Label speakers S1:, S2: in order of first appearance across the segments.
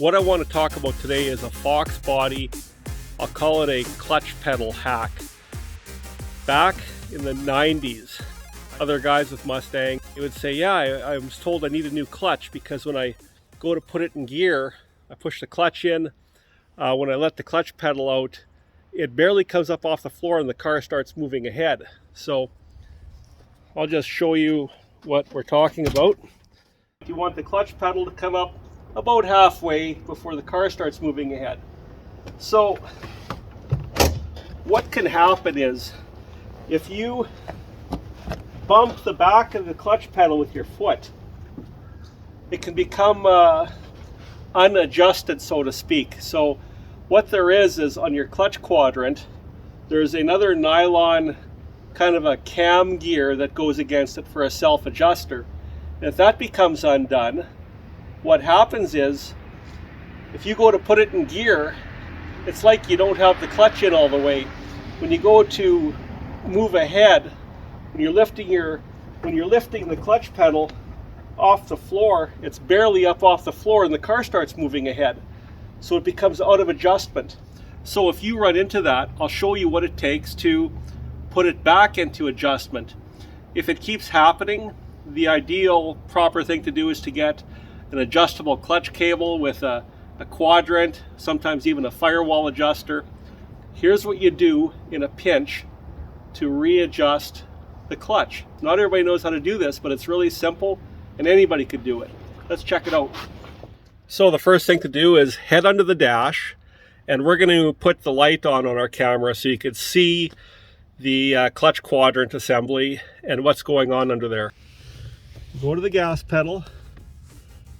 S1: What I want to talk about today is a Foxbody, I'll call it a clutch pedal hack. Back in the 90s, other guys with Mustangs, they would say, yeah, I was told I need a new clutch because when I go to put it in gear, I push the clutch in. When I let the clutch pedal out, it barely comes up off the floor and the car starts moving ahead. So I'll just show you what we're talking about. You want the clutch pedal to come up about halfway before the car starts moving ahead. So what can happen is if you bump the back of the clutch pedal with your foot, it can become unadjusted, so to speak. So what there is on your clutch quadrant, there's another nylon kind of a cam gear that goes against it for a self-adjuster. And if that becomes undone, what happens is, if you go to put it in gear, it's like you don't have the clutch in all the way. When you go to move ahead, when you're lifting the clutch pedal off the floor, it's barely up off the floor and the car starts moving ahead. So it becomes out of adjustment. So if you run into that, I'll show you what it takes to put it back into adjustment. If it keeps happening, the ideal proper thing to do is to get an adjustable clutch cable with a quadrant, sometimes even a firewall adjuster. Here's what you do in a pinch to readjust the clutch. Not everybody knows how to do this, but it's really simple and anybody could do it. Let's check it out. So the first thing to do is head under the dash, and we're going to put the light on our camera so you can see the clutch quadrant assembly and what's going on under there. Go to the gas pedal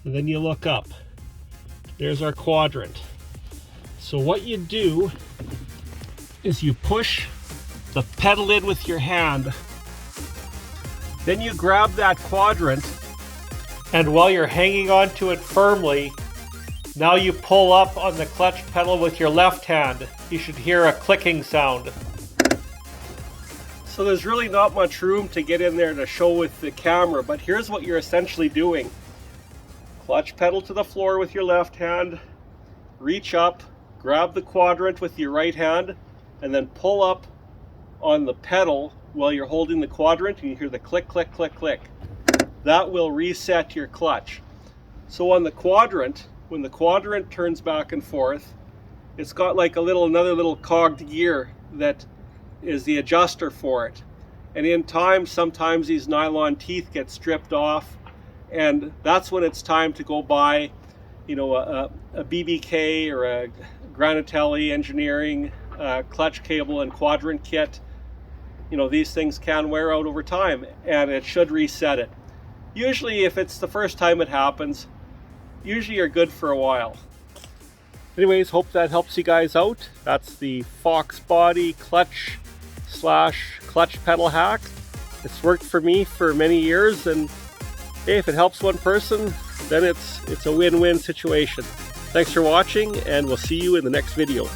S1: and then you look up. There's our quadrant. So what you do is you push the pedal in with your hand, then you grab that quadrant, and while you're hanging onto it firmly, now you pull up on the clutch pedal with your left hand. You should hear a clicking sound. So there's really not much room to get in there to show with the camera, but here's what you're essentially doing. Clutch pedal to the floor with your left hand, reach up, grab the quadrant with your right hand, and then pull up on the pedal while you're holding the quadrant, and you hear the click, click, click, click. That will reset your clutch. So on the quadrant, when the quadrant turns back and forth, it's got like another little cogged gear that is the adjuster for it. And in time, sometimes these nylon teeth get stripped off, and that's when it's time to go buy, a BBK or a Granatelli Engineering clutch cable and quadrant kit. These things can wear out over time, and it should reset it. Usually, if it's the first time it happens, usually you're good for a while. Anyways, hope that helps you guys out. That's the Foxbody clutch pedal hack. It's worked for me for many years, and hey, if it helps one person, then it's a win-win situation. Thanks for watching, and we'll see you in the next video.